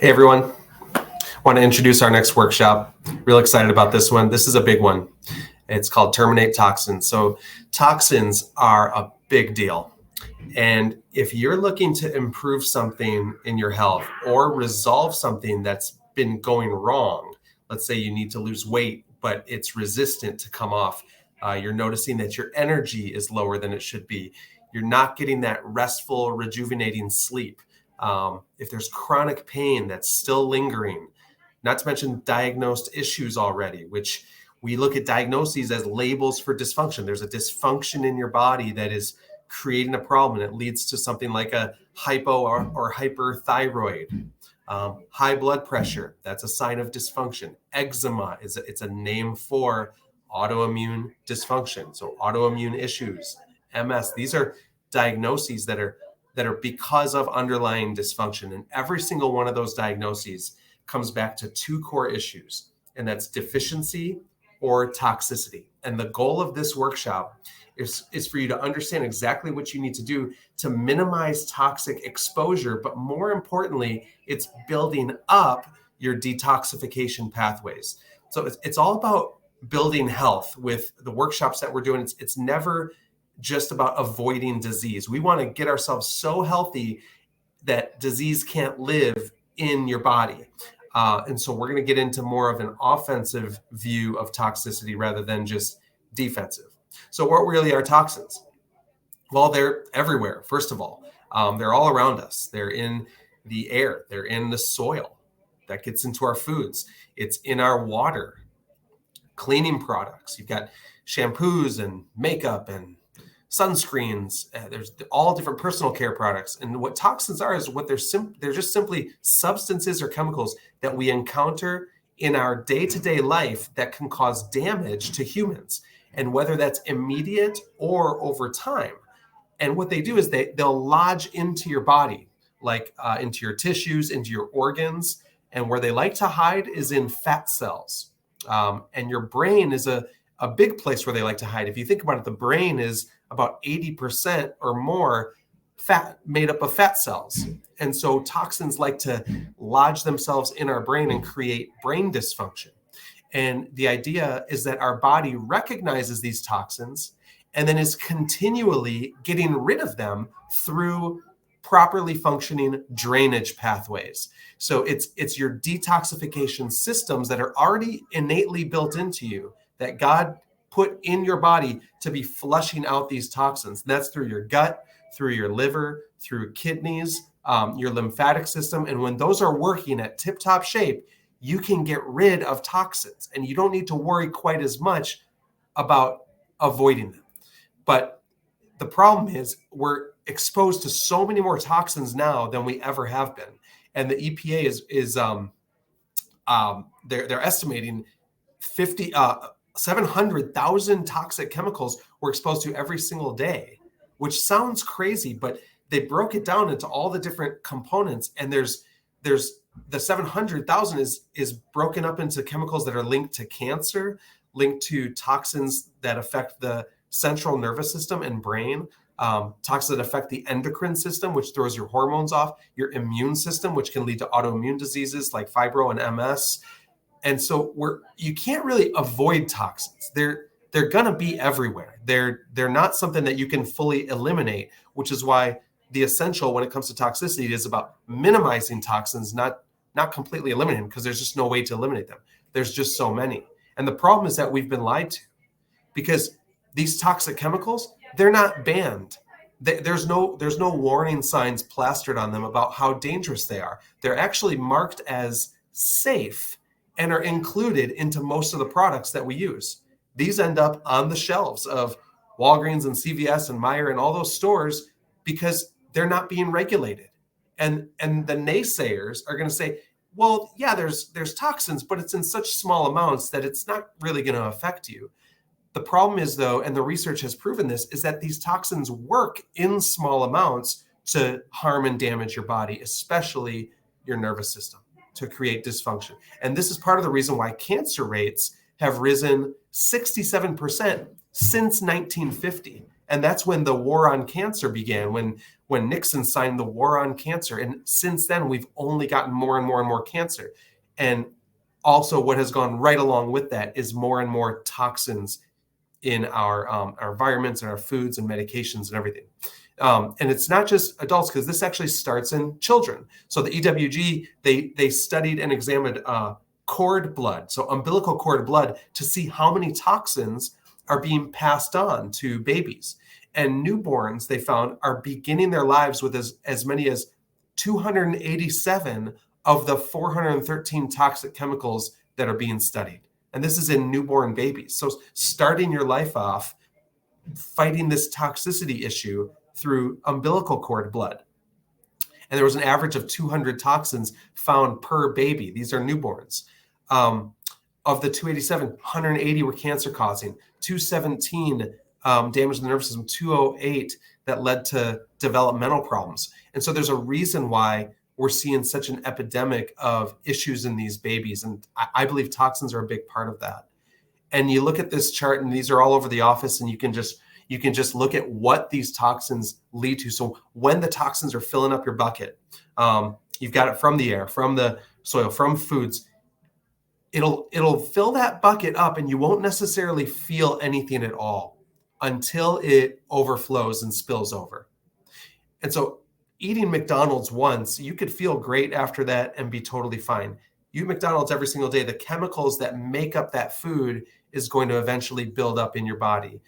Hey everyone, want to introduce our next workshop. Real excited about this one. This is a big one. It's called Terminate Toxins. So toxins are a big deal. And if you're looking to improve something in your health or resolve something that's been going wrong, let's say you need to lose weight, but it's resistant to come off. You're noticing that your energy is lower than it should be. You're not getting that restful, rejuvenating sleep. If there's chronic pain that's still lingering, not to mention diagnosed issues already, which we look at diagnoses as labels for dysfunction. There's a dysfunction in your body that is creating a problem, and it leads to something like a hypo or hyperthyroid. High blood pressure, that's a sign of dysfunction. Eczema, it's a name for autoimmune dysfunction. So autoimmune issues, MS, these are diagnoses that are because of underlying dysfunction. And every single one of those diagnoses comes back to two core issues, and that's deficiency or toxicity. And the goal of this workshop is for you to understand exactly what you need to do to minimize toxic exposure. But more importantly, it's building up your detoxification pathways. So it's all about building health with the workshops that we're doing. It's never just about avoiding disease. We want to get ourselves so healthy that disease can't live in your body. And so we're going to get into more of an offensive view of toxicity rather than just defensive. So what really are toxins? Well, they're everywhere. First of all, they're all around us. They're in the air. They're in the soil. That gets into our foods. It's in our water. Cleaning products. You've got shampoos and makeup and sunscreens. There's all different personal care products. And what toxins are is what they're just simply substances or chemicals that we encounter in our day-to-day life that can cause damage to humans. And whether that's immediate or over time. And what they do is they'll lodge into your body, like into your tissues, into your organs. And where they like to hide is in fat cells. And your brain is a big place where they like to hide. If you think about it, the brain is about 80% or more fat, made up of fat cells. And so toxins like to lodge themselves in our brain and create brain dysfunction. And the idea is that our body recognizes these toxins and then is continually getting rid of them through properly functioning drainage pathways. So it's your detoxification systems that are already innately built into you that God put in your body to be flushing out these toxins. And that's through your gut, through your liver, through kidneys, your lymphatic system. And when those are working at tip-top shape, you can get rid of toxins and you don't need to worry quite as much about avoiding them. But the problem is we're exposed to so many more toxins now than we ever have been. And the EPA is they're estimating 700,000 toxic chemicals we're exposed to every single day, which sounds crazy, but they broke it down into all the different components. And there's the 700,000 is broken up into chemicals that are linked to cancer, linked to toxins that affect the central nervous system and brain, toxins that affect the endocrine system, which throws your hormones off, your immune system, which can lead to autoimmune diseases like fibro and MS. And so you can't really avoid toxins. They're gonna be everywhere. They're not something that you can fully eliminate, which is why the essential when it comes to toxicity is about minimizing toxins, not completely eliminating them, because there's just no way to eliminate them. There's just so many. And the problem is that we've been lied to, because these toxic chemicals, they're not banned. There's no warning signs plastered on them about how dangerous they are. They're actually marked as safe and are included into most of the products that we use. These end up on the shelves of Walgreens and CVS and Meijer and all those stores because they're not being regulated. And the naysayers are going to say, well, yeah, there's toxins, but it's in such small amounts that it's not really going to affect you. The problem is, though, and the research has proven this, is that these toxins work in small amounts to harm and damage your body, especially your nervous system, to create dysfunction. And this is part of the reason why cancer rates have risen 67% since 1950. And that's when the war on cancer began, when Nixon signed the war on cancer. And since then, we've only gotten more and more and more cancer. And also what has gone right along with that is more and more toxins in our environments and our foods and medications and everything. And it's not just adults, because this actually starts in children. So the EWG, they studied and examined cord blood, so umbilical cord blood, to see how many toxins are being passed on to babies. And newborns, they found, are beginning their lives with as many as 287 of the 413 toxic chemicals that are being studied. And this is in newborn babies. So starting your life off fighting this toxicity issue through umbilical cord blood. And there was an average of 200 toxins found per baby. These are newborns. Of the 287, 180 were cancer causing, 217 damaged the nervous system, 208 that led to developmental problems. And so there's a reason why we're seeing such an epidemic of issues in these babies. And I believe toxins are a big part of that. And you look at this chart, and these are all over the office, and you can just look at what these toxins lead to. So when the toxins are filling up your bucket, you've got it from the air, from the soil, from foods. It'll fill that bucket up, and you won't necessarily feel anything at all until it overflows and spills over. And so eating McDonald's once, you could feel great after that and be totally fine. You eat McDonald's every single day, the chemicals that make up that food is going to eventually build up in your body.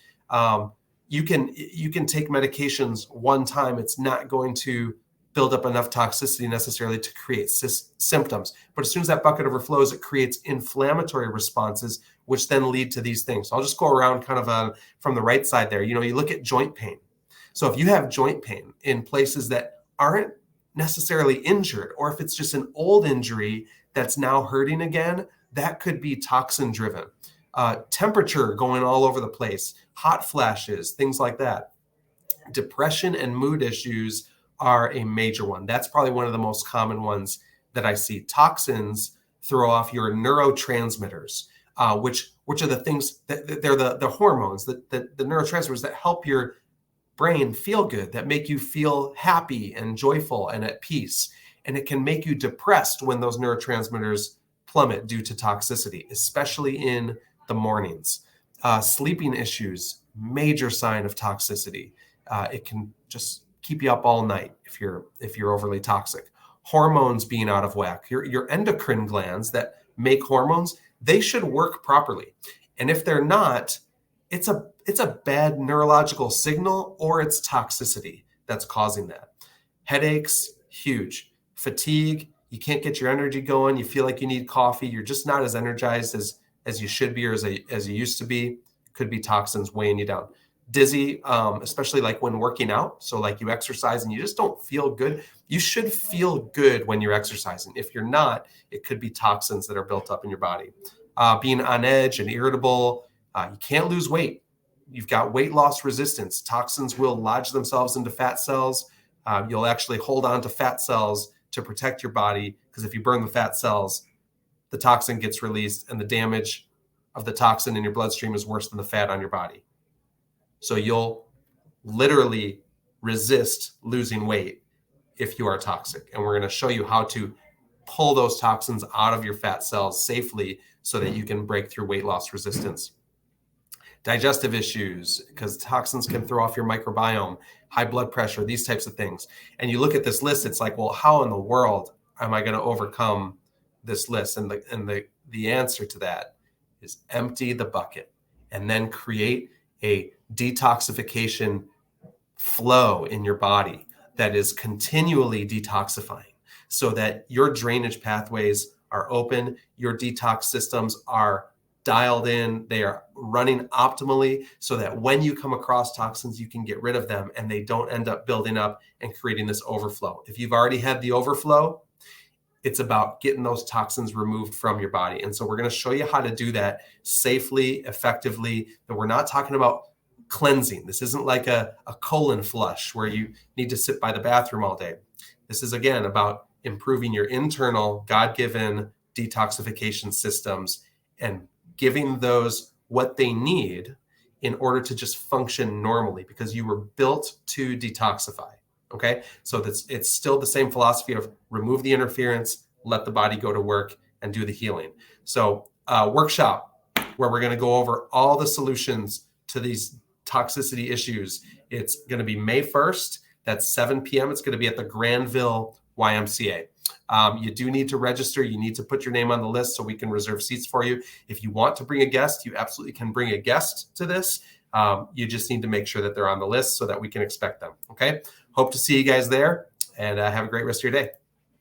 You can take medications one time. It's not going to build up enough toxicity necessarily to create symptoms. But as soon as that bucket overflows, it creates inflammatory responses, which then lead to these things. So I'll just go around kind of from the right side there. You look at joint pain. So if you have joint pain in places that aren't necessarily injured, or if it's just an old injury that's now hurting again, that could be toxin driven. Temperature going all over the place, hot flashes, things like that. Depression and mood issues are a major one. That's probably one of the most common ones that I see. Toxins throw off your neurotransmitters, which are the things that they're the hormones, the neurotransmitters that help your brain feel good, that make you feel happy and joyful and at peace. And it can make you depressed when those neurotransmitters plummet due to toxicity, especially in the mornings. Sleeping issues, major sign of toxicity. It can just keep you up all night if you're overly toxic. Hormones being out of whack. Your endocrine glands that make hormones, they should work properly. And if they're not, it's a bad neurological signal, or it's toxicity that's causing that. Headaches, huge. Fatigue, you can't get your energy going. You feel like you need coffee. You're just not as energized as you should be, or as you used to be. Could be toxins weighing you down. Dizzy, especially like when working out. So like you exercise and you just don't feel good. You should feel good when you're exercising. If you're not, it could be toxins that are built up in your body. Being on edge and irritable. You can't lose weight. You've got weight loss resistance. Toxins will lodge themselves into fat cells. You'll actually hold on to fat cells to protect your body, because if you burn the fat cells, the toxin gets released, and the damage of the toxin in your bloodstream is worse than the fat on your body. So you'll literally resist losing weight if you are toxic. And we're going to show you how to pull those toxins out of your fat cells safely so that you can break through weight loss resistance. Digestive issues, because toxins can throw off your microbiome, high blood pressure, these types of things. And you look at this list, it's like, well, how in the world am I going to overcome this list? And the answer to that is empty the bucket and then create a detoxification flow in your body that is continually detoxifying, so that your drainage pathways are open, your detox systems are dialed in, they are running optimally, so that when you come across toxins, you can get rid of them and they don't end up building up and creating this overflow. If you've already had the overflow, it's about getting those toxins removed from your body. And so we're going to show you how to do that safely, effectively. And we're not talking about cleansing. This isn't like a colon flush where you need to sit by the bathroom all day. This is, again, about improving your internal God-given detoxification systems and giving those what they need in order to just function normally, because you were built to detoxify. Okay, so it's still the same philosophy of remove the interference, let the body go to work, and do the healing. So workshop where we're going to go over all the solutions to these toxicity issues. It's going to be May 1st. That's 7 p.m. It's going to be at the Granville YMCA. You do need to register. You need to put your name on the list so we can reserve seats for you. If you want to bring a guest, you absolutely can bring a guest to this. You just need to make sure that they're on the list so that we can expect them. Okay. Hope to see you guys there, and have a great rest of your day.